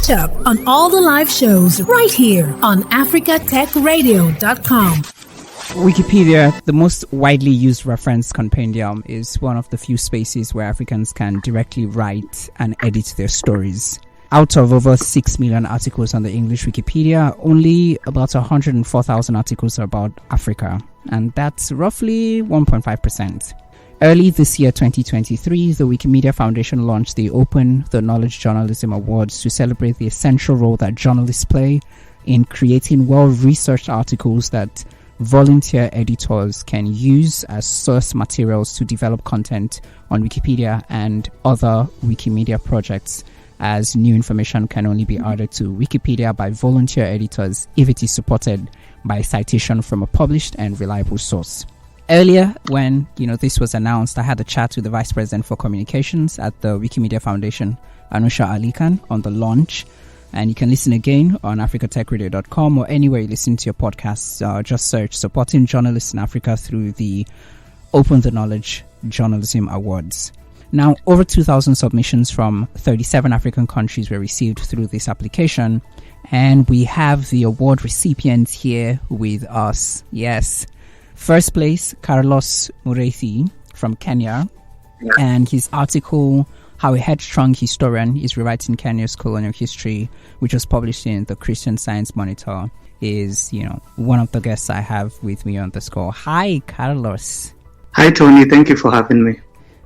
Catch up on all the live shows right here on africatechradio.com. Wikipedia, the most widely used reference compendium, is one of the few spaces where Africans can directly write and edit their stories. Out of over 6 million articles on the English Wikipedia, only about 104,000 articles are about Africa, and that's roughly 1.5%. Early this year, 2023, the Wikimedia Foundation launched the Open the Knowledge Journalism Awards to celebrate the essential role that journalists play in creating well-researched articles that volunteer editors can use as source materials to develop content on Wikipedia and other Wikimedia projects, as new information can only be added to Wikipedia by volunteer editors if it is supported by citation from a published and reliable source. Earlier, when this was announced, I had a chat with the Vice President for Communications at the Wikimedia Foundation, Anusha Alikan, on the launch. And you can listen again on africatechradio.com or anywhere you listen to your podcasts. Just search Supporting Journalists in Africa through the Open the Knowledge Journalism Awards. Now, over 2,000 submissions from 37 African countries were received through this application. And we have the award recipients here with us. Yes. First place, Carlos Mureithi from Kenya. Yeah. And his article, How a Headstrong Historian is Rewriting Kenya's Colonial History, which was published in the Christian Science Monitor, is, one of the guests I have with me on the score. Hi, Carlos. Hi, Tony. Thank you for having me.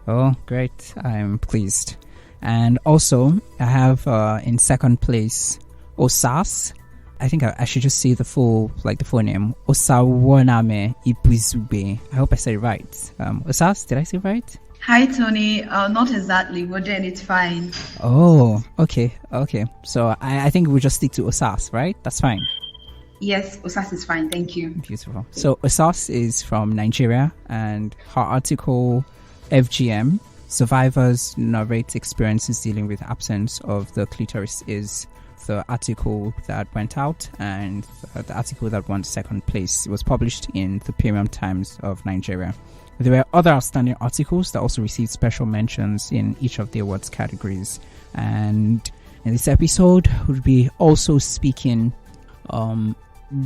Oh, great. I'm pleased. And also, I have in second place, Osas. I think I should just say the full name. Osaruonamen Ibizugbe. I hope I said it right. Osas, did I say it right? Hi, Tony. Not exactly, but then it's fine. Oh, okay. So I think we'll just stick to Osas, right? That's fine. Yes, Osas is fine. Thank you. Beautiful. So Osas is from Nigeria, and her article, FGM, Survivors Narrate Experiences Dealing with Absence of the Clitoris, is the article that went out, and the article that won second place. It was published in the Premium Times of Nigeria. There were other outstanding articles that also received special mentions in each of the awards categories. And in this episode, we'll be also speaking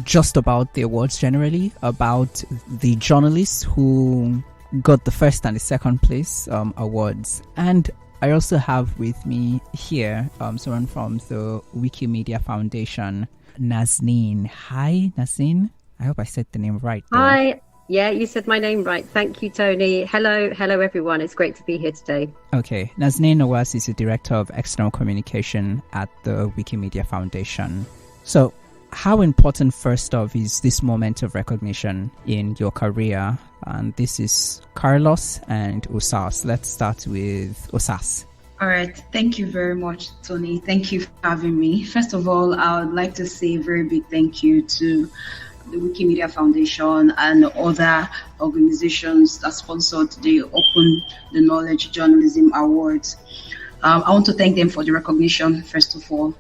just about the awards generally, about the journalists who got the first and the second place awards. And I also have with me here someone from the Wikimedia Foundation, Nazneen. Hi, Nazneen. I hope I said the name right. Hi. Yeah, you said my name right. Thank you, Tony. Hello, everyone. It's great to be here today. Okay. Nazneen Nawaz is the Director of External Communication at the Wikimedia Foundation. So, how important, first off, is this moment of recognition in your career? And this is Carlos and Osas. Let's start with Osas. All right. Thank you very much, Tony. Thank you for having me. First of all, I would like to say a very big thank you to the Wikimedia Foundation and other organizations that sponsored the Open the Knowledge Journalism Awards. I want to thank them for the recognition, first of all.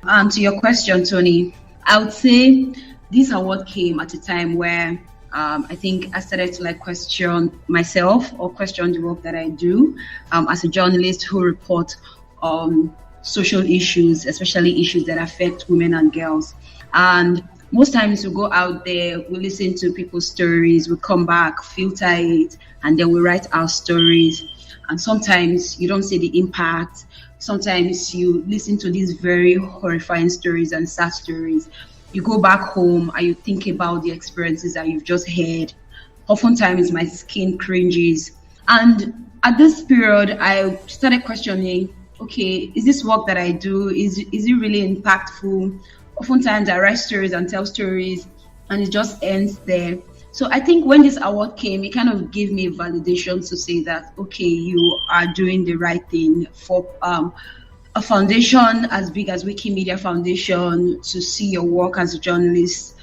And to your question, Tony, I would say this award came at a time where I think I started to question myself or question the work that I do as a journalist who report on social issues, especially issues that affect women and girls. And most times we go out there, we listen to people's stories, we come back, filter it, and then we write our stories. And sometimes you don't see the impact. Sometimes you listen to these very horrifying stories and sad stories. You go back home and you think about the experiences that you've just heard. Oftentimes my skin cringes. And at this period, I started questioning, okay, is this work that I do, is it really impactful? Oftentimes I write stories and tell stories and it just ends there. So I think when this award came, it kind of gave me validation to say that, okay, you are doing the right thing for a foundation as big as Wikimedia Foundation to see your work as a journalist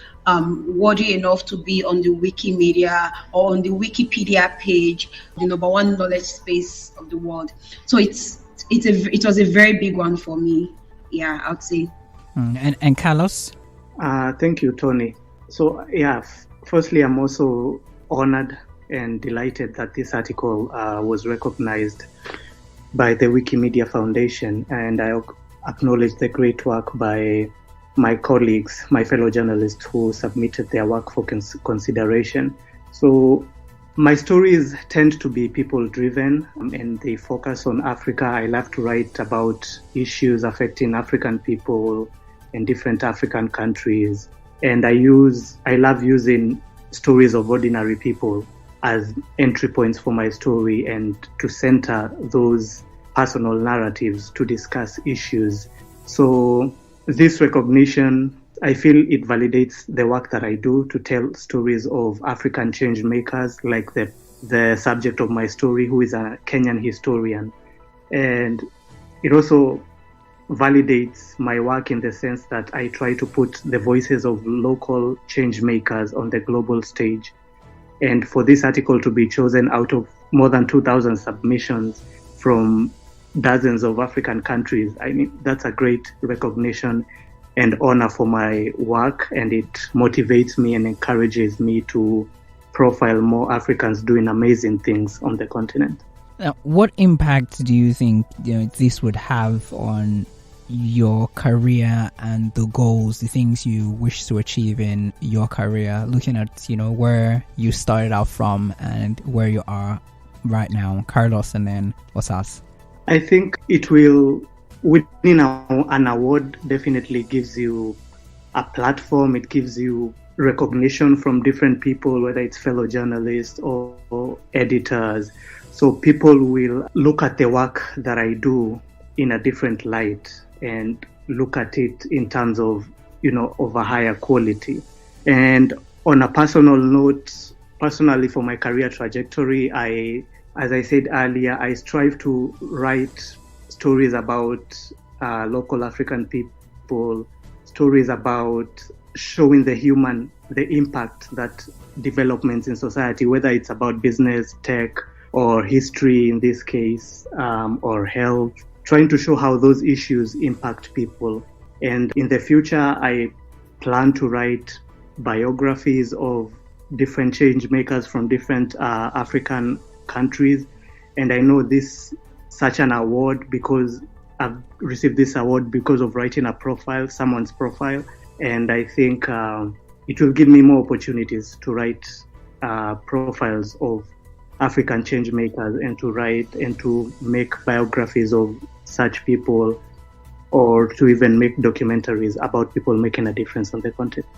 worthy enough to be on the Wikimedia or on the Wikipedia page, the number one knowledge space of the world. So it was a very big one for me. Yeah, I would say. And Carlos? Thank you, Tony. So yeah, firstly, I'm also honored and delighted that this article was recognized by the Wikimedia Foundation, and acknowledge the great work by my colleagues, my fellow journalists who submitted their work for consideration. So my stories tend to be people-driven and they focus on Africa. I love to write about issues affecting African people in different African countries. And I love using stories of ordinary people as entry points for my story and to center those personal narratives to discuss issues. So this recognition, I feel it validates the work that I do to tell stories of African change makers, like the subject of my story, who is a Kenyan historian. And it also validates my work in the sense that I try to put the voices of local change makers on the global stage. And for this article to be chosen out of more than 2,000 submissions from dozens of African countries, I mean, that's a great recognition and honor for my work, and it motivates me and encourages me to profile more Africans doing amazing things on the continent. Now, what impact do you think this would have on your career and the goals, the things you wish to achieve in your career, looking at where you started out from and where you are right now? Carlos and then Osas. I think it will, winning an award definitely gives you a platform. It gives you recognition from different people, whether it's fellow journalists or editors. So people will look at the work that I do in a different light and look at it in terms of, of a higher quality. And on a personal note, personally for my career trajectory, as I said earlier, I strive to write stories about local African people, stories about showing the impact that developments in society, whether it's about business, tech, or history in this case, or health, trying to show how those issues impact people. And in the future, I plan to write biographies of different change makers from different African countries. And I know such an award because I've received this award because of writing someone's profile. And I think it will give me more opportunities to write profiles of African change makers and to write and to make biographies of such people, or to even make documentaries about people making a difference on the continent.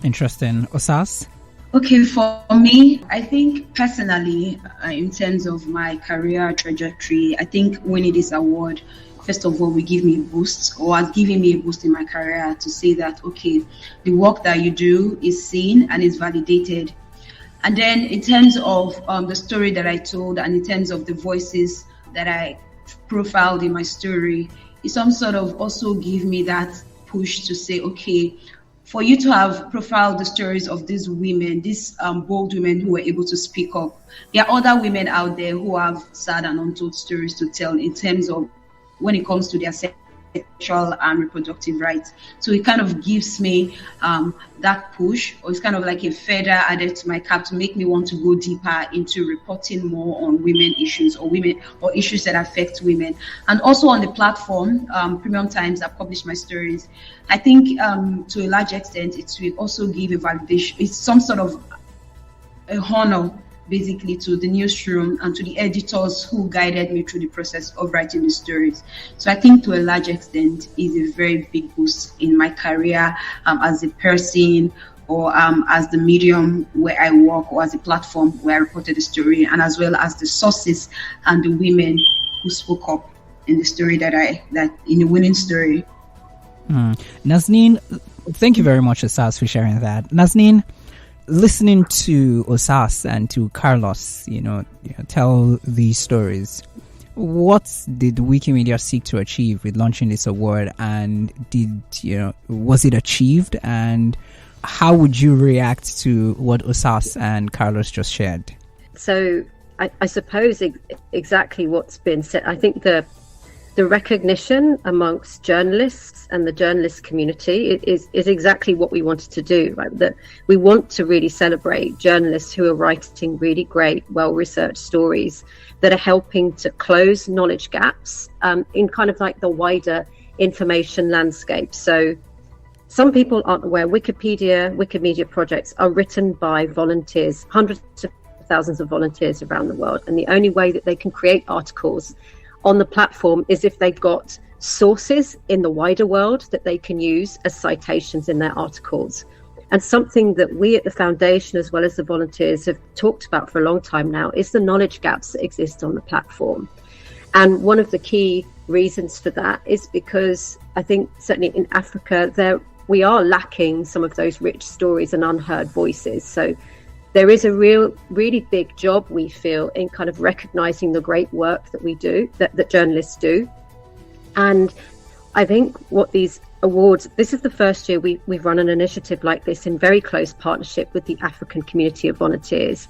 Interesting. Osas? Okay, for me, I think personally, in terms of my career trajectory, I think winning this award, first of all, will give me a boost, or has given me a boost in my career to say that, okay, the work that you do is seen and is validated. And then in terms of the story that I told, and in terms of the voices that I profiled in my story, it some sort of also give me that push to say, okay, for you to have profiled the stories of these women, these bold women who were able to speak up, there are other women out there who have sad and untold stories to tell in terms of when it comes to their sexual and reproductive rights. So it kind of gives me that push, or it's kind of like a feather added to my cap to make me want to go deeper into reporting more on women issues, or issues that affect women. And also on the platform, Premium Times, I published my stories. I think to a large extent, it will also give a validation. It's some sort of a honor, basically, to the newsroom and to the editors who guided me through the process of writing the stories. So I think to a large extent is a very big boost in my career as a person, or as the medium where I work, or as a platform where I reported the story, and as well as the sources and the women who spoke up in the story that in the winning story. Nazneen, thank you very much, Osas, for sharing that. Nazneen, listening to Osas and to Carlos, tell these stories, what did Wikimedia seek to achieve with launching this award, and was it achieved, and how would you react to what Osas and Carlos just shared? So I suppose exactly what's been said. I think the recognition amongst journalists and the journalist community is exactly what we wanted to do, right? That we want to really celebrate journalists who are writing really great, well-researched stories that are helping to close knowledge gaps in kind of like the wider information landscape. So some people aren't aware, Wikimedia projects are written by volunteers, hundreds of thousands of volunteers around the world. And the only way that they can create articles on the platform is if they've got sources in the wider world that they can use as citations in their articles. And something that we at the foundation, as well as the volunteers, have talked about for a long time now is the knowledge gaps that exist on the platform. And one of the key reasons for that is because I think certainly in Africa, we are lacking some of those rich stories and unheard voices. So there is a really big job, we feel, in kind of recognizing the great work that we do, that journalists do. And I think what these awards, this is the first year we've run an initiative like this in very close partnership with the African community of volunteers.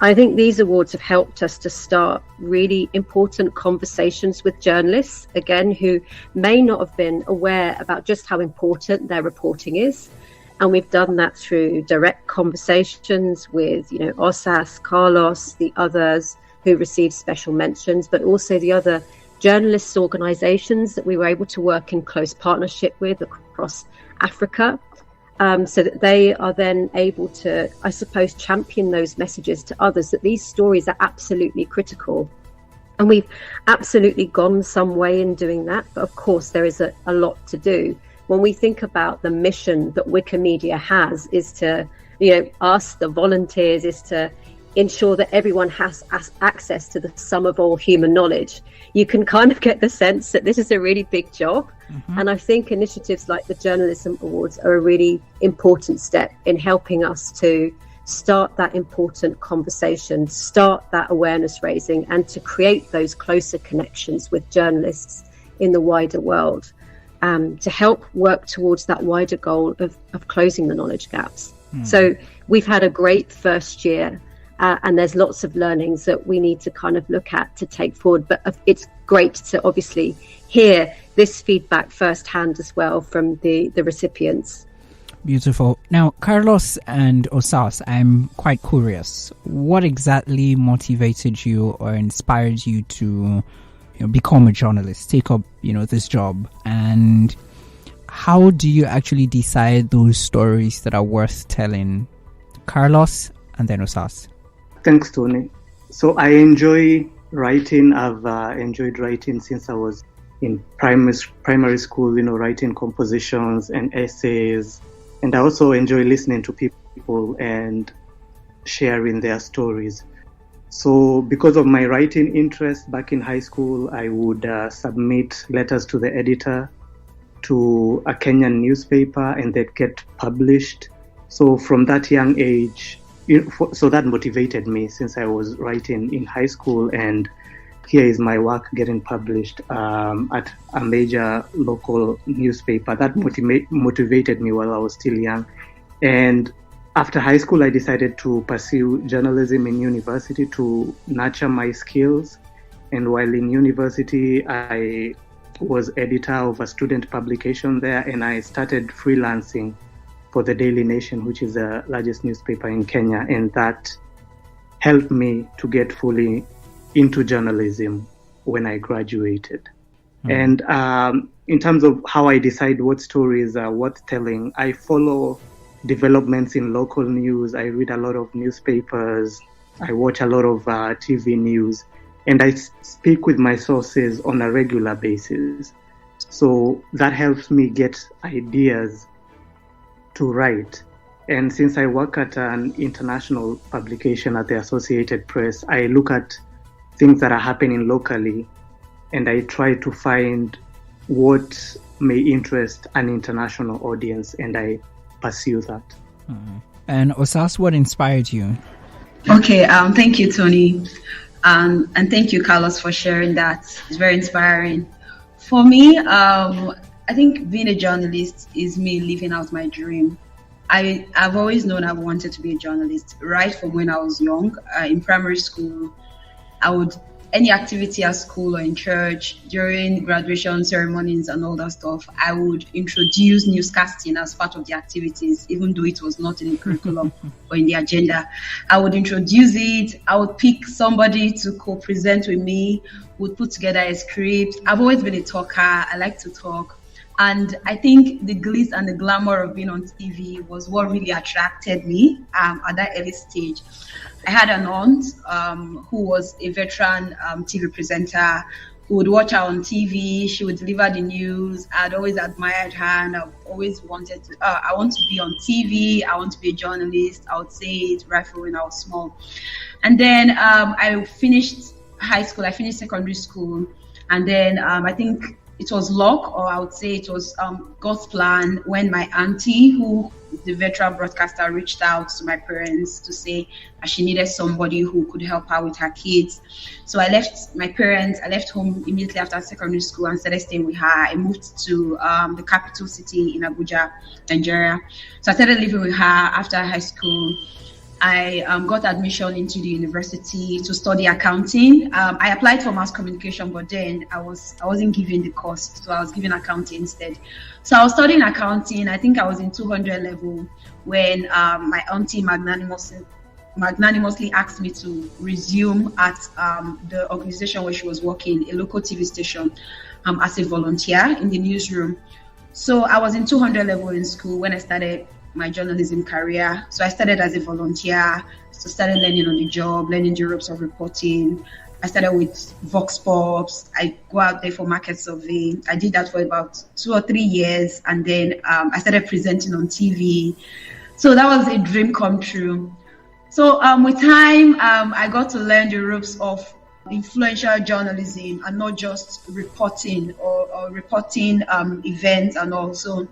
I think these awards have helped us to start really important conversations with journalists, again, who may not have been aware about just how important their reporting is. And we've done that through direct conversations with, Osas, Carlos, the others who received special mentions, but also the other journalists' organizations that we were able to work in close partnership with across Africa. So that they are then able to, I suppose, champion those messages to others that these stories are absolutely critical. And we've absolutely gone some way in doing that. But of course, there is a lot to do. When we think about the mission that Wikimedia has is to, us, the volunteers, is to ensure that everyone has access to the sum of all human knowledge. You can kind of get the sense that this is a really big job. Mm-hmm. And I think initiatives like the Journalism Awards are a really important step in helping us to start that important conversation, start that awareness raising, and to create those closer connections with journalists in the wider world, to help work towards that wider goal of closing the knowledge gaps. Mm. So we've had a great first year. And there's lots of learnings that we need to kind of look at to take forward. But it's great to obviously hear this feedback firsthand as well from the recipients. Beautiful. Now, Carlos and Osas, I'm quite curious. What exactly motivated you or inspired you to become a journalist, take up this job? And how do you actually decide those stories that are worth telling? Carlos and then Osas. Thanks, Tony. So I enjoy writing. I've enjoyed writing since I was in primary school, writing compositions and essays. And I also enjoy listening to people and sharing their stories. So because of my writing interest back in high school, I would submit letters to the editor to a Kenyan newspaper and they'd get published. So from that young age, so that motivated me since I was writing in high school, and here is my work getting published at a major local newspaper. That motivated me while I was still young. And after high school, I decided to pursue journalism in university to nurture my skills. And while in university, I was editor of a student publication there, and I started freelancing for the Daily Nation, which is the largest newspaper in Kenya. And that helped me to get fully into journalism when I graduated. Mm. And in terms of how I decide what stories are worth telling, I follow developments in local news. I read a lot of newspapers. I watch a lot of TV news. And I speak with my sources on a regular basis. So that helps me get ideas to write. And since I work at an international publication at the Associated Press, I look at things that are happening locally and I try to find what may interest an international audience, and I pursue that. Mm-hmm. And Osas, what inspired you? Okay, thank you, Tony. And thank you, Carlos, for sharing that. It's very inspiring. For me, I think being a journalist is me living out my dream. I've always known I wanted to be a journalist right from when I was young. In primary school, I would any activity at school or in church, during graduation ceremonies and all that stuff, I would introduce newscasting as part of the activities, even though it was not in the curriculum or in the agenda. I would introduce it. I would pick somebody to co-present with me, would put together a script. I've always been a talker. I like to talk. And I think the glitz and the glamour of being on TV was what really attracted me at that early stage. I had an aunt who was a veteran TV presenter who would watch her on TV. She would deliver the news. I'd always admired her, and I've always wanted to, I want to be on TV. I want to be a journalist. I would say it right from when I was small. And then I finished high school. I finished secondary school. And then I think it was luck, or I would say it was God's plan, when my auntie, who is the veteran broadcaster, reached out to my parents to say that she needed somebody who could help her with her kids. So I left my parents. I left home immediately after secondary school and started staying with her. I moved to the capital city in Abuja, Nigeria. So I started living with her after high school. I got admission into the university to study accounting. I applied for mass communication, but then I wasn't given the course, so I was given accounting instead. So I was studying accounting. I think I was in 200 level when my auntie magnanimously asked me to resume at the organization where she was working, a local TV station, as a volunteer in the newsroom. So I was in 200 level in school when I started my journalism career. So I started as a volunteer, so started learning on the job, learning the ropes of reporting. I started with Vox Pops. I go out there for market survey. I did that for about 2 or 3 years, and then I started presenting on TV. So that was a dream come true. So with time, I got to learn the ropes of influential journalism and not just reporting or reporting events and also.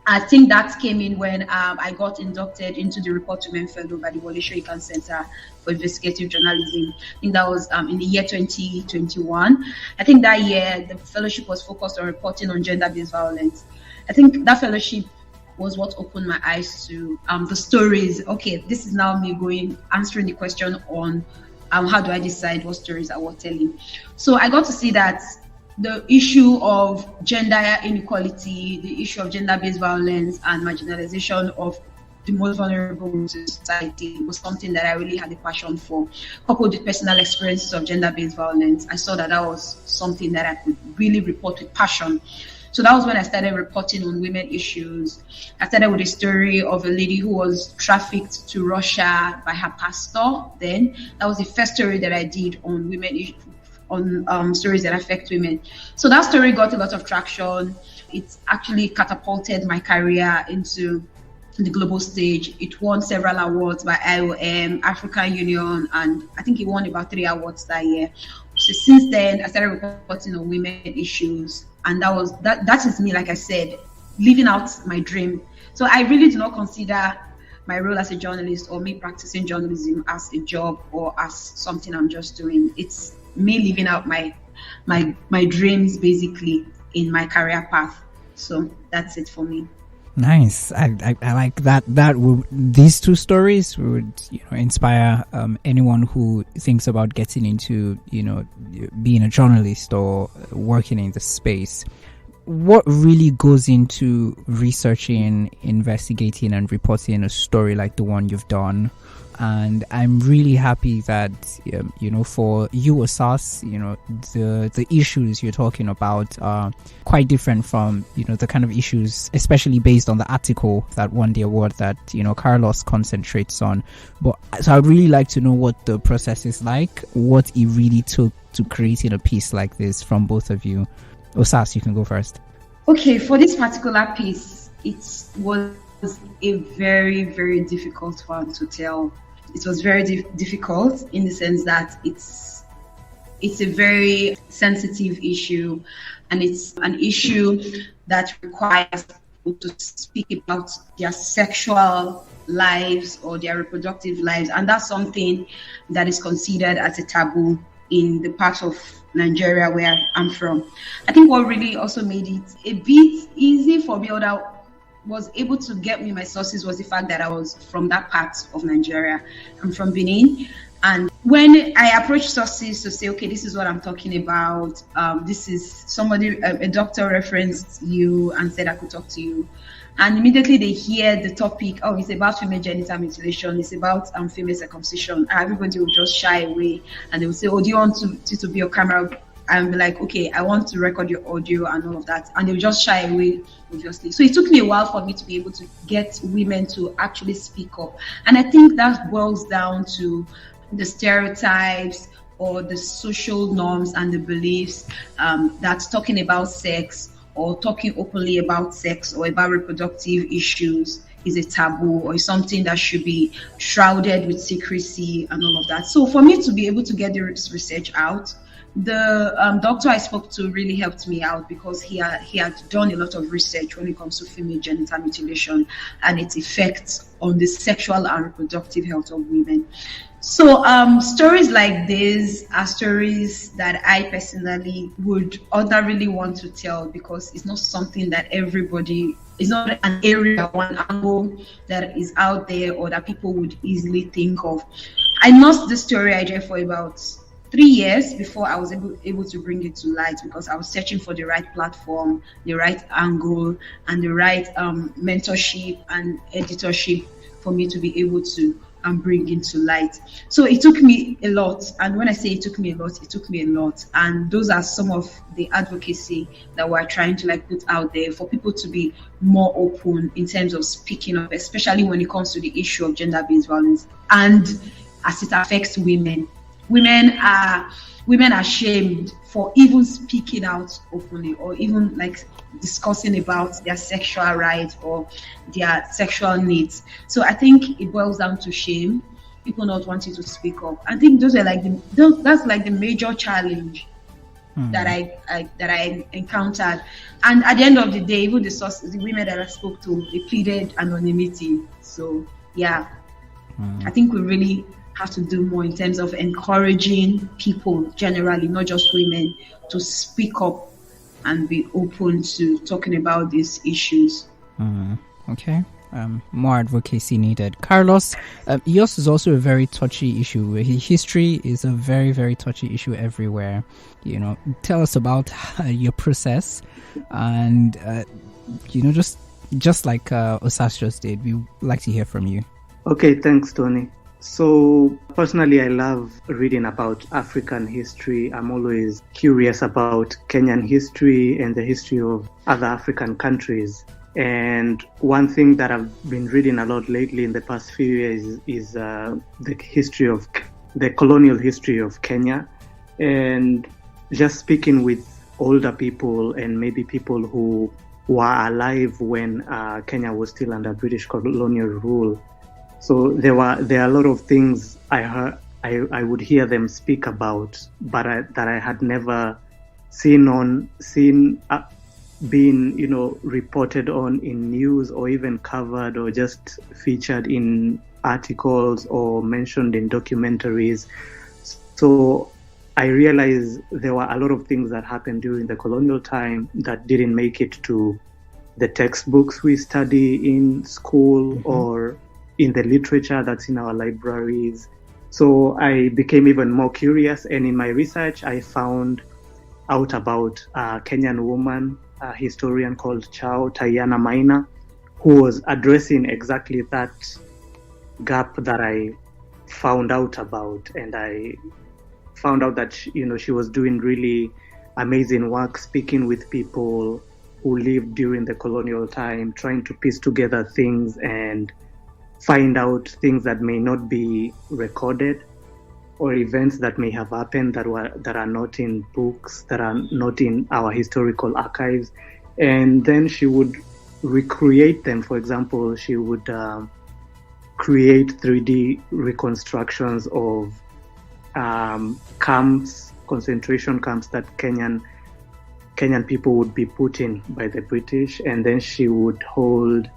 I think that came in when I got inducted into the Report to Men Fellow by the Wole Soyinka Center for Investigative Journalism. I think that was in the year 2021. I think that year the fellowship was focused on reporting on gender-based violence. I think that fellowship was what opened my eyes to the stories. Okay, this is now me answering the question on how do I decide what stories I was telling. So I got to see that the issue of gender inequality, the issue of gender-based violence and marginalization of the most vulnerable in society was something that I really had a passion for. Coupled with personal experiences of gender-based violence, I saw that was something that I could really report with passion. So that was when I started reporting on women issues. I started with a story of a lady who was trafficked to Russia by her pastor. Then that was the first story that I did on women issues, on stories that affect women. So that story got a lot of traction. It actually catapulted my career into the global stage. It won several awards by IOM, African Union, and I think it won about 3 awards that year. So since then, I started reporting on women issues, and that is me, like I said, living out my dream. So I really do not consider my role as a journalist or me practicing journalism as a job or as something I'm just doing. It's me living out my dreams basically in my career path. So that's it for me. Nice. I like that. These two stories would inspire anyone who thinks about getting into being a journalist or working in the space. What really goes into researching, investigating, and reporting a story like the one you've done? And I'm really happy that for you, Osas, the issues you're talking about are quite different from the kind of issues, especially based on the article that won the award that Carlos concentrates on. But so I'd really like to know what the process is like, what it really took to creating a piece like this from both of you. Osas, you can go first. Okay, for this particular piece, it was a very, very difficult one to tell. It was very difficult in the sense that it's a very sensitive issue, and it's an issue that requires people to speak about their sexual lives or their reproductive lives, and that's something that is considered as a taboo in the part of Nigeria where I'm from. I think what really also made it a bit easy for me, or that was able to get me my sources, was the fact that I was from that part of Nigeria. I'm from Benin, and when I approach sources to say, okay, this is what I'm talking about, this is somebody, a doctor referenced you and said I could talk to you, and immediately they hear the topic, oh, it's about female genital mutilation, it's about female circumcision, everybody will just shy away, and they will say, oh, do you want to be your camera? And be like, okay, I want to record your audio and all of that, and they'll just shy away, obviously. So it took me a while for me to be able to get women to actually speak up, and I think that boils down to the stereotypes or the social norms and the beliefs that talking about sex or talking openly about sex or about reproductive issues is a taboo or is something that should be shrouded with secrecy and all of that. So for me to be able to get this research out, the doctor I spoke to really helped me out, because he had done a lot of research when it comes to female genital mutilation and its effects on the sexual and reproductive health of women. So stories like this are stories that I personally would ordinarily want to tell, because it's not something that everybody, it's not an area or an angle that is out there or that people would easily think of. I nursed this story idea for about 3 years before I was able to bring it to light, because I was searching for the right platform, the right angle, and the right mentorship and editorship for me to be able to bring into light. So it took me a lot, and when I say it took me a lot, and those are some of the advocacy that we're trying to put out there for people to be more open in terms of speaking up, especially when it comes to the issue of gender-based violence and as it affects women. Women are shamed for even speaking out openly or even discussing about their sexual rights or their sexual needs. So I think it boils down to shame, people not wanting to speak up. I think those are that's the major challenge that I encountered. And at the end of the day, even the women that I spoke to, they pleaded anonymity. So yeah, I think we really have to do more in terms of encouraging people generally, not just women, to speak up and be open to talking about these issues. Okay. More advocacy needed. Carlos, yours is also a very touchy issue. History is a very, very touchy issue everywhere. Tell us about your process, and just like Osas just did, we would like to hear from you. Okay, thanks, Tony. So personally, I love reading about African history. I'm always curious about Kenyan history and the history of other African countries. And one thing that I've been reading a lot lately in the past few years is the colonial history of Kenya. And just speaking with older people and maybe people who were alive when Kenya was still under British colonial rule. So there are a lot of things I would hear them speak about, but that I had never seen being reported on in news or even covered or just featured in articles or mentioned in documentaries. So I realized there were a lot of things that happened during the colonial time that didn't make it to the textbooks we study in school or in the literature that's in our libraries. So I became even more curious, and in my research I found out about a Kenyan woman, a historian called Tayana Maina, who was addressing exactly that gap that I found out about. And I found out that she was doing really amazing work, speaking with people who lived during the colonial time, trying to piece together things and find out things that may not be recorded, or events that may have happened that are not in books, that are not in our historical archives. And then she would recreate them. For example, she would create 3D reconstructions of concentration camps that Kenyan people would be put in by the British. And then she would hold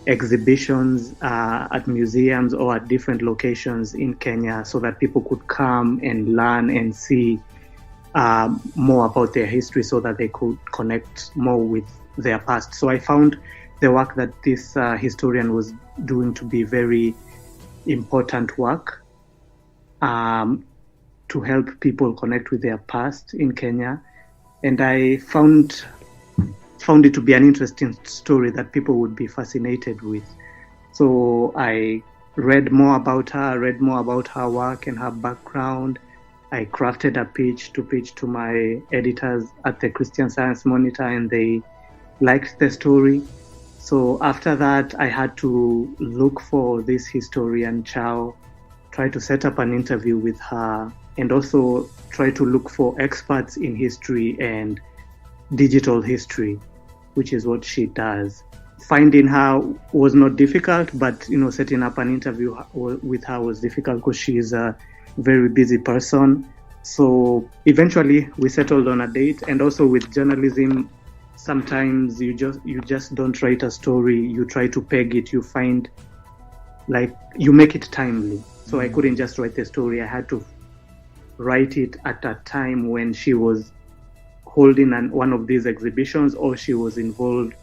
exhibitions at museums or at different locations in Kenya so that people could come and learn and see more about their history so that they could connect more with their past. So I found the work that this historian was doing to be very important work. to help people connect with their past in Kenya. And I found it to be an interesting story that people would be fascinated with. So I read more about her work and her background. I crafted a pitch to my editors at the Christian Science Monitor, and they liked the story. So after that, I had to look for this historian, Chow, try to set up an interview with her, and also try to look for experts in history and digital history, which is what she does. Finding her was not difficult, but setting up an interview with her was difficult because she is a very busy person. So eventually we settled on a date. And also with journalism, sometimes you just don't write a story, you try to peg it, you find you make it timely. So I couldn't just write the story, I had to write it at a time when she was holding one of these exhibitions or she was involved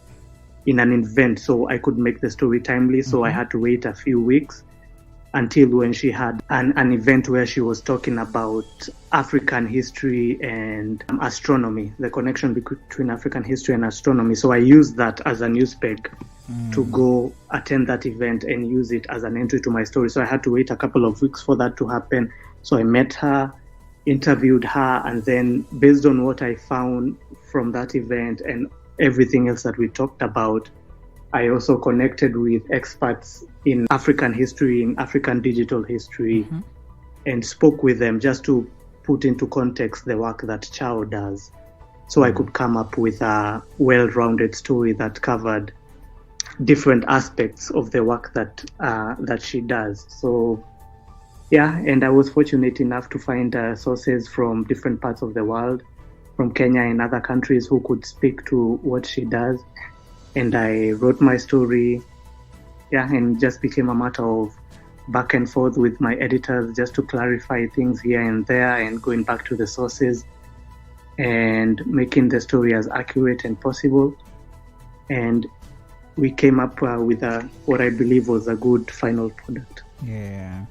in an event, so I could make the story timely. So I had to wait a few weeks until when she had an event where she was talking about African history and astronomy, the connection between African history and astronomy. So I used that as a news peg to go attend that event and use it as an entry to my story. So I had to wait a couple of weeks for that to happen. So I met her, interviewed her, and then based on what I found from that event and everything else that we talked about, I also connected with experts in African history, in African digital history, and spoke with them just to put into context the work that Chow does. So I could come up with a well-rounded story that covered different aspects of the work that she does. So yeah, and I was fortunate enough to find sources from different parts of the world, from Kenya and other countries, who could speak to what she does. And I wrote my story, and just became a matter of back and forth with my editors just to clarify things here and there and going back to the sources and making the story as accurate as possible. And we came up with what I believe was a good final product. Yeah.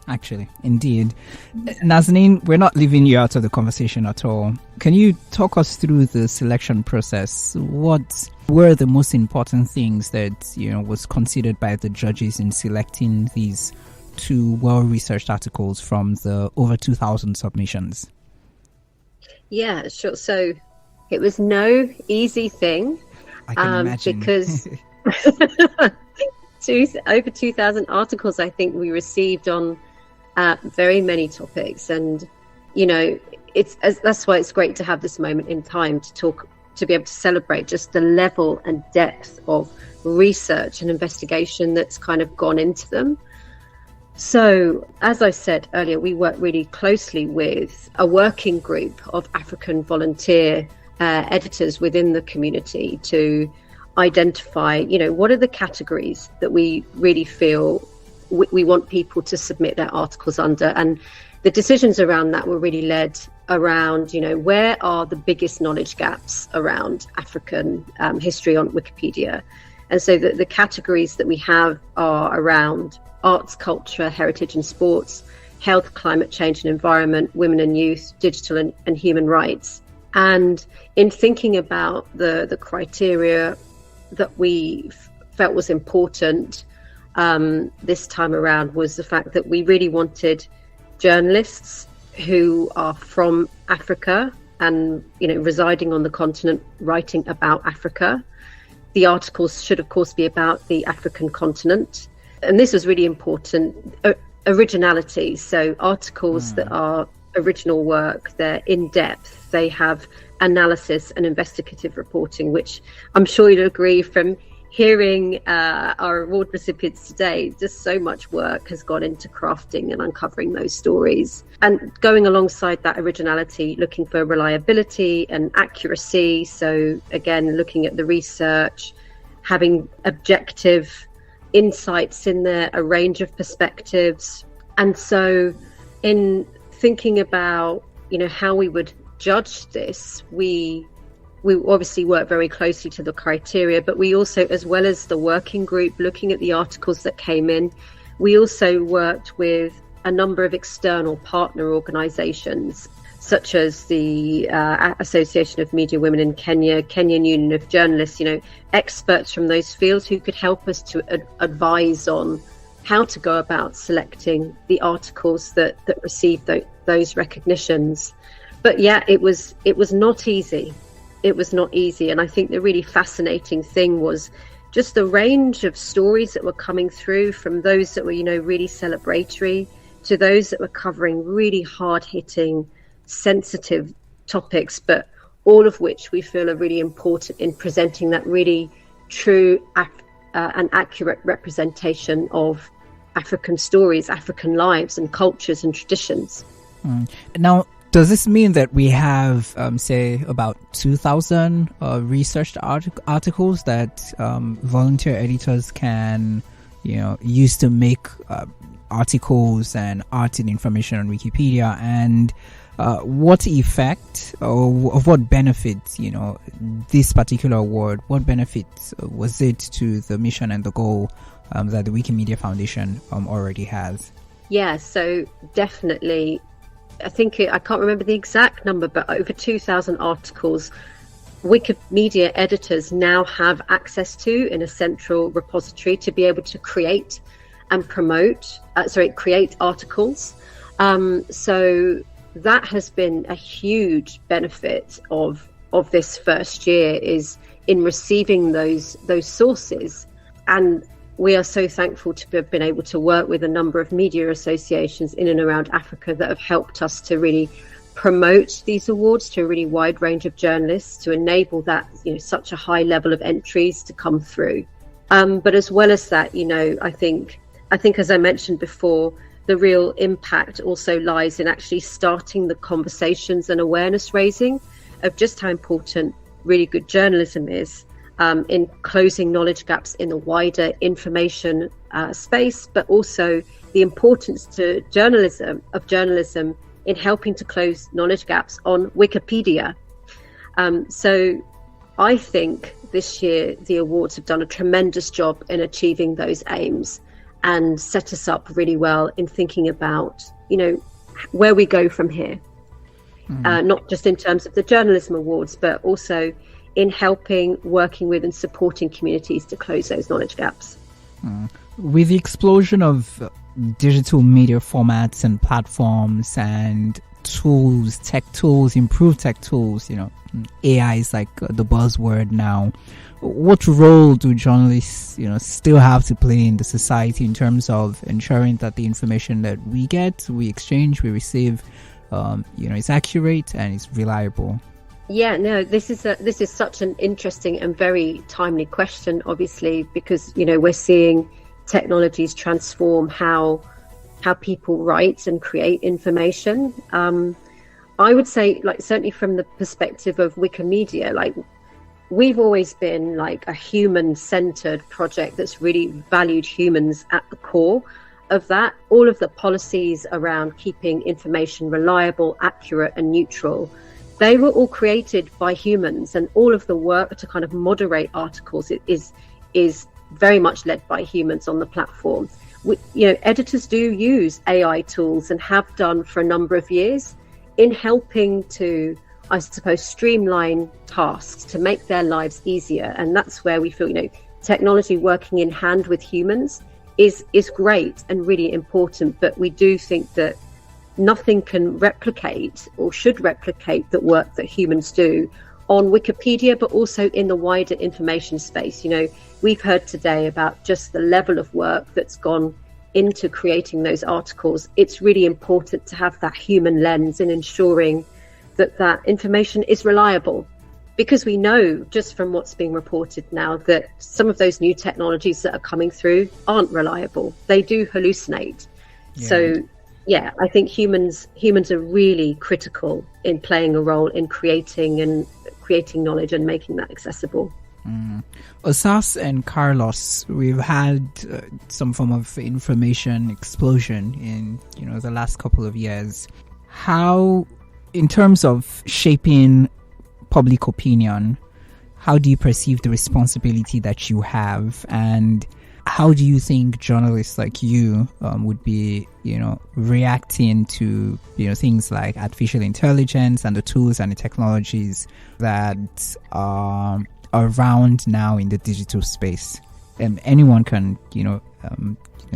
Actually, indeed. Nazneen, we're not leaving you out of the conversation at all. Can you talk us through the selection process? What were the most important things that was considered by the judges in selecting these two well-researched articles from the over 2,000 submissions? Yeah, sure. So it was no easy thing. I can imagine. Because over 2,000 articles I think we received on very many topics, and that's why it's great to have this moment in time to be able to celebrate just the level and depth of research and investigation that's kind of gone into them. So as I said earlier, we work really closely with a working group of African volunteer editors within the community to identify what are the categories that we really feel we want people to submit their articles under. And the decisions around that were really led around, where are the biggest knowledge gaps around African history on Wikipedia. And so the categories that we have are around arts, culture, heritage and sports, health, climate change and environment, women and youth, digital and human rights. And in thinking about the criteria that we felt was important this time around was the fact that we really wanted journalists who are from Africa and residing on the continent, writing about Africa. The articles should of course be about the African continent, and this was really important. Originality, so articles that are original work, they're in depth, they have analysis and investigative reporting, which I'm sure you'll agree from hearing our award recipients today, just so much work has gone into crafting and uncovering those stories. And going alongside that originality, looking for reliability and accuracy. So again, looking at the research, having objective insights in there, a range of perspectives. And so in thinking about, how we would judge this, we obviously work very closely to the criteria, but we also, as well as the working group looking at the articles that came in, we also worked with a number of external partner organisations, such as the Association of Media Women in Kenya, Kenyan Union of Journalists, experts from those fields who could help us to advise on how to go about selecting the articles that receive those recognitions. But yeah, it was not easy. It was not easy. And I think the really fascinating thing was just the range of stories that were coming through, from those that were, really celebratory to those that were covering really hard-hitting, sensitive topics, but all of which we feel are really important in presenting that really true and accurate representation of African stories, African lives and cultures and traditions. Now, does this mean that we have, say, about 2,000 researched articles that volunteer editors can, use to make articles and art and information on Wikipedia? And what effect or of what benefit, this particular award, what benefit was it to the mission and the goal that the Wikimedia Foundation already has? Yeah, so definitely, I think I can't remember the exact number, but over 2,000 articles Wikimedia editors now have access to in a central repository to be able to create and create articles. So that has been a huge benefit of this first year, is in receiving those sources. And we are so thankful to have been able to work with a number of media associations in and around Africa that have helped us to really promote these awards to a really wide range of journalists, to enable that, such a high level of entries to come through. But as well as that, I think as I mentioned before, the real impact also lies in actually starting the conversations and awareness raising of just how important really good journalism is, in closing knowledge gaps in the wider information space, but also the importance to journalism in helping to close knowledge gaps on Wikipedia. So I think this year the awards have done a tremendous job in achieving those aims and set us up really well in thinking about, where we go from here. Not just in terms of the journalism awards, but also in working with and supporting communities to close those knowledge gaps. With the explosion of digital media formats and platforms and tools, improved tech tools, AI is like the buzzword now. What role do journalists, still have to play in the society in terms of ensuring that the information that we get, we exchange, we receive, is accurate and is reliable? Yeah, no, this is such an interesting and very timely question, obviously, because, we're seeing technologies transform how people write and create information. I would say, certainly from the perspective of Wikimedia, we've always been a human-centered project that's really valued humans at the core of that. All of the policies around keeping information reliable, accurate and neutral, they were all created by humans, and all of the work to kind of moderate articles is very much led by humans on the platform. Editors do use AI tools and have done for a number of years in helping to, I suppose, streamline tasks to make their lives easier. And that's where we feel, technology working in hand with humans is great and really important. But we do think that nothing can replicate or should replicate the work that humans do on Wikipedia, but also in the wider information space. We've heard today about just the level of work that's gone into creating those articles. It's really important to have that human lens in ensuring that information is reliable, because we know just from what's being reported now that some of those new technologies that are coming through aren't reliable. They do hallucinate. Yeah. So yeah, I think humans are really critical in playing a role in creating knowledge and making that accessible. Osas and Carlos, we've had some form of information explosion in the last couple of years. How, in terms of shaping public opinion, how do you perceive the responsibility that you have, and how do you think journalists like you would be, reacting to, things like artificial intelligence and the tools and the technologies that are around now in the digital space? Anyone can,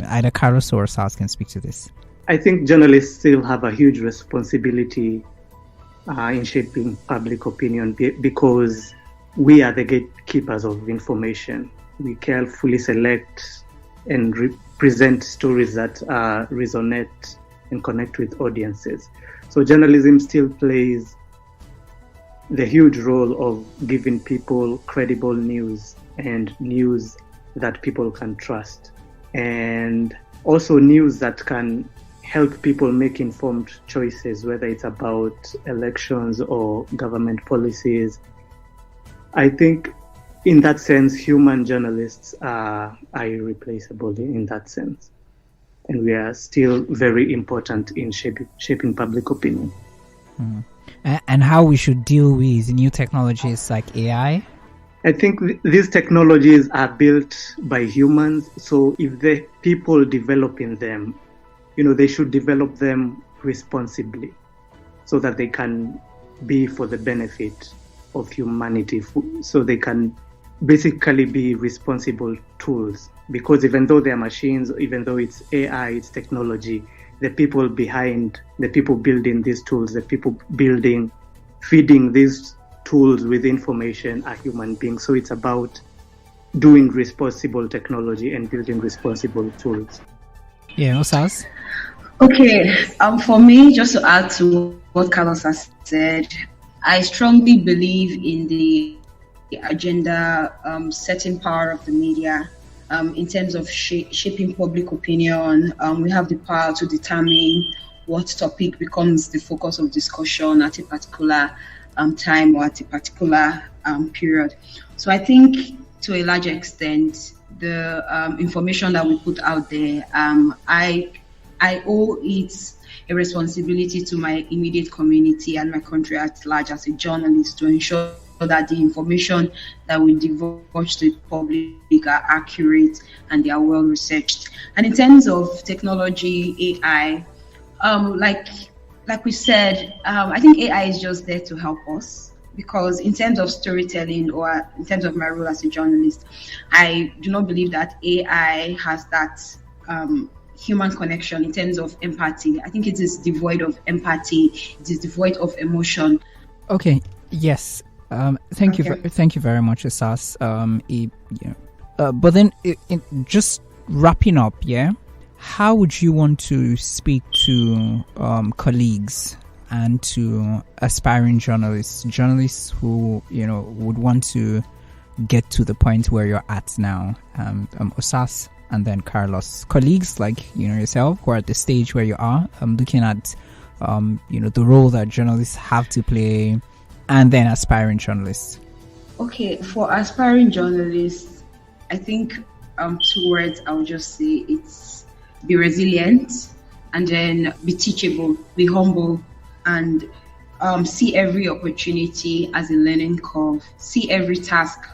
either Carlos or Sars can speak to this. I think journalists still have a huge responsibility in shaping public opinion because we are the gatekeepers of information. We carefully select and present stories that resonate and connect with audiences. So journalism still plays the huge role of giving people credible news and news that people can trust, and also news that can help people make informed choices, whether it's about elections or government policies. I think in that sense, human journalists are irreplaceable in that sense. And we are still very important in shaping public opinion. Mm. And how we should deal with new technologies like AI? I think these technologies are built by humans. So if the people developing them, they should develop them responsibly so that they can be for the benefit of humanity. So they can basically be responsible tools, because even though they're machines, even though it's AI, it's technology, the people behind, the people building these tools, the people feeding these tools with information are human beings. So it's about doing responsible technology and building responsible tools. Yeah, Osas? Okay, for me, just to add to what Carlos has said, I strongly believe in the agenda setting power of the media in terms of shaping public opinion. We have the power to determine what topic becomes the focus of discussion at a particular time or at a particular period. So I think to a large extent, the information that we put out there, I owe it a responsibility to my immediate community and my country at large as a journalist to ensure that the information that we divulge to the public are accurate and they are well researched. And in terms of technology, AI, like we said, I think AI is just there to help us, because in terms of storytelling or in terms of my role as a journalist, I do not believe that AI has that human connection in terms of empathy. I think it is devoid of empathy. It is devoid of emotion. Okay. Yes. Thank you very much, Asas. But then, just wrapping up, yeah. How would you want to speak to colleagues and to aspiring journalists who would want to get to the point where you're at now? Osas and then Carlos, colleagues like yourself who are at the stage where you are, looking at the role that journalists have to play, and then aspiring journalists. Okay, for aspiring journalists, I think 2 words I would just say: it's be resilient, and then be teachable, be humble, and see every opportunity as a learning curve. See every task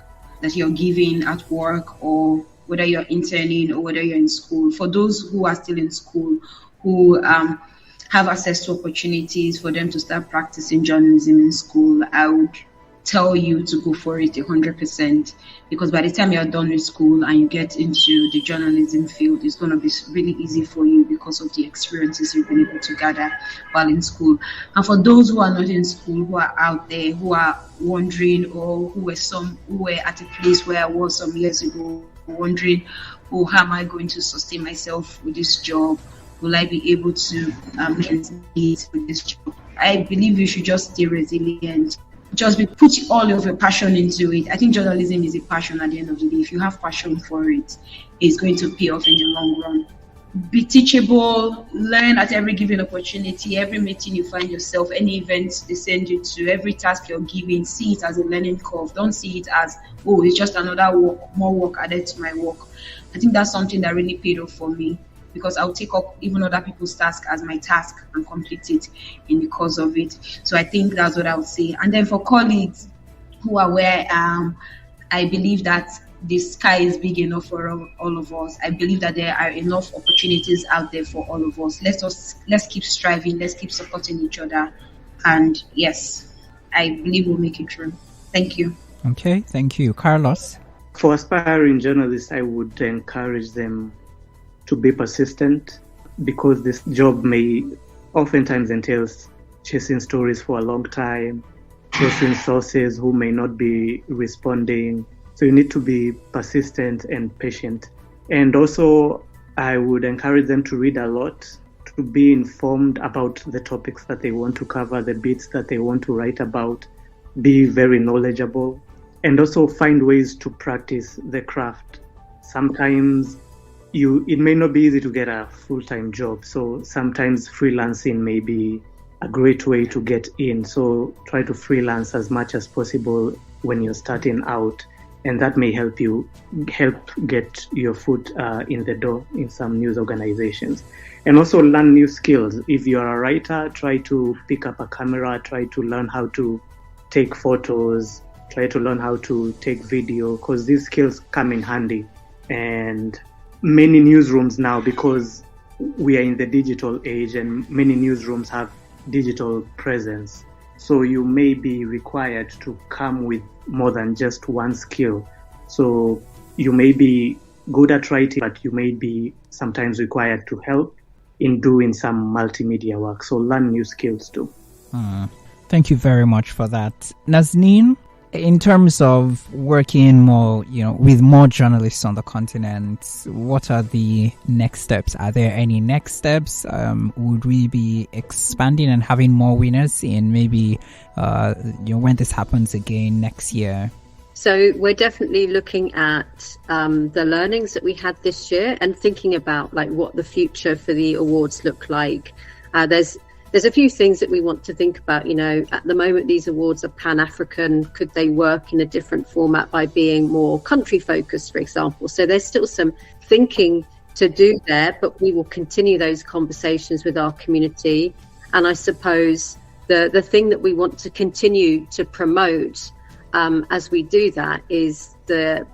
that you're given at work, or whether you're interning or whether you're in school. For those who are still in school, who have access to opportunities for them to start practicing journalism in school, I would tell you to go for it 100%, because by the time you're done with school and you get into the journalism field, it's going to be really easy for you because of the experiences you've been able to gather while in school. And for those who are not in school, who are out there, who are wondering, or who were at a place where I was some years ago, wondering, how am I going to sustain myself with this job? Will I be able to compete with this job? I believe you should just stay resilient. Put all of your passion into it. I think journalism is a passion at the end of the day. If you have passion for it, it's going to pay off in the long run. Be teachable, learn at every given opportunity, every meeting you find yourself, any events they send you to, every task you're given, see it as a learning curve. Don't see it as, it's just another more work added to my work. I think that's something that really paid off for me, because I'll take up even other people's task as my task and complete it in the course of it. So I think that's what I would say. And then for colleagues who are where I believe that the sky is big enough for all of us. I believe that there are enough opportunities out there for all of us. Let's keep striving. Let's keep supporting each other. And yes, I believe we'll make it through. Thank you. Okay, thank you. Carlos? For aspiring journalists, I would encourage them to be persistent, because this job may oftentimes entails chasing stories for a long time, chasing sources who may not be responding. So you need to be persistent and patient. And also, I would encourage them to read a lot, to be informed about the topics that they want to cover, the bits that they want to write about, be very knowledgeable, and also find ways to practice the craft. Sometimes it may not be easy to get a full-time job, so sometimes freelancing may be a great way to get in. So try to freelance as much as possible when you're starting out, and that may help get your foot in the door in some news organizations. And also learn new skills. If you're a writer, try to pick up a camera, try to learn how to take photos, try to learn how to take video, because these skills come in handy. And many newsrooms now, because we are in the digital age, and many newsrooms have digital presence. So you may be required to come with more than just one skill. So you may be good at writing, but you may be sometimes required to help in doing some multimedia work. So learn new skills too. Thank you very much for that. Nazneen, in terms of working more, with more journalists on the continent, what are the next steps? Are there any next steps? Would we be expanding and having more winners in maybe, when this happens again next year? So we're definitely looking at the learnings that we had this year and thinking about like what the future for the awards look like. There's a few things that we want to think about. At the moment, these awards are Pan-African. Could they work in a different format by being more country focused, for example? So there's still some thinking to do there, but we will continue those conversations with our community. And I suppose the thing that we want to continue to promote as we do that is the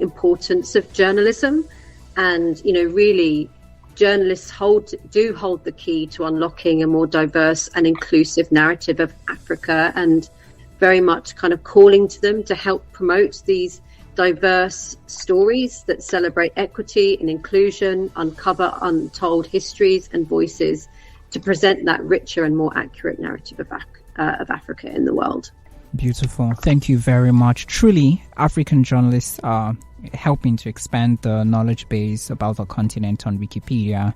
importance of journalism, and really journalists do hold the key to unlocking a more diverse and inclusive narrative of Africa, and very much kind of calling to them to help promote these diverse stories that celebrate equity and inclusion, uncover untold histories and voices to present that richer and more accurate narrative of Africa in the world. Beautiful. Thank you very much. Truly, African journalists are helping to expand the knowledge base about the continent on Wikipedia.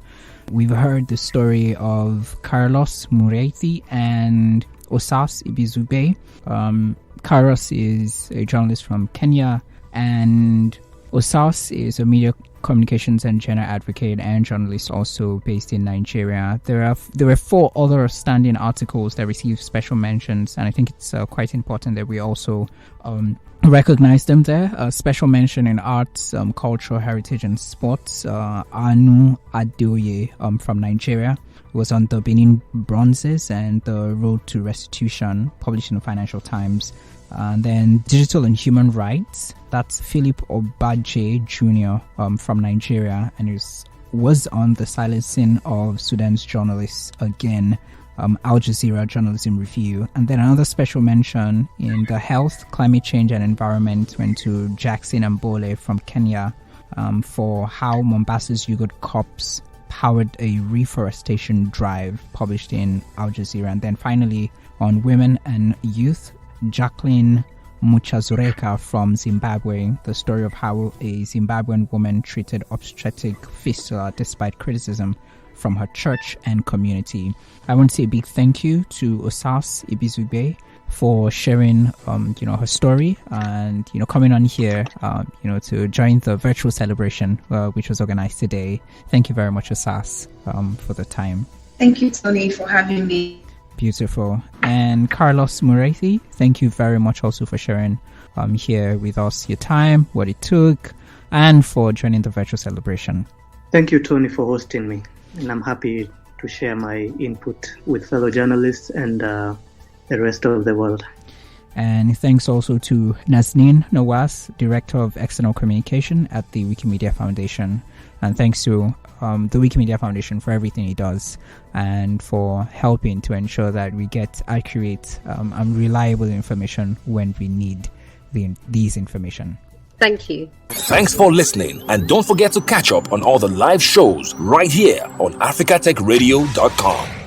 We've heard the story of Carlos Mureithi and Osaruonamen Ibizugbe. Carlos is a journalist from Kenya, and Osas is a media communications and gender advocate and journalist also based in Nigeria. There were 4 other standing articles that received special mentions, and I think it's quite important that we also recognize them there. A special mention in arts, culture, heritage and sports. Anu Adeoye from Nigeria was on the Benin Bronzes and the Road to Restitution, published in the Financial Times. And then Digital and Human Rights, that's Philip Obaje Jr. From Nigeria, and was on the silencing of Sudan's journalists again, Al Jazeera Journalism Review. And then another special mention in the health, climate change and environment went to Jackson Ambole from Kenya for how Mombasa's yogurt cups powered a reforestation drive, published in Al Jazeera. And then finally on women and youth, Jacqueline Muchazureka from Zimbabwe, the story of how a Zimbabwean woman treated obstetric fistula despite criticism from her church and community. I want to say a big thank you to Osaruonamen Ibizugbe for sharing, her story and, coming on here, to join the virtual celebration, which was organized today. Thank you very much, Osaruonamen, for the time. Thank you, Tony, for having me. Beautiful. And Carlos Mureithi, thank you very much also for sharing here with us your time, what it took, and for joining the virtual celebration. Thank you, Tony, for hosting me. And I'm happy to share my input with fellow journalists and the rest of the world. And thanks also to Nazneen Nawaz, Director of External Communication at the Wikimedia Foundation. And thanks to the Wikimedia Foundation for everything it does and for helping to ensure that we get accurate and reliable information when we need these information. Thank you. Thanks for listening, and don't forget to catch up on all the live shows right here on africatechradio.com.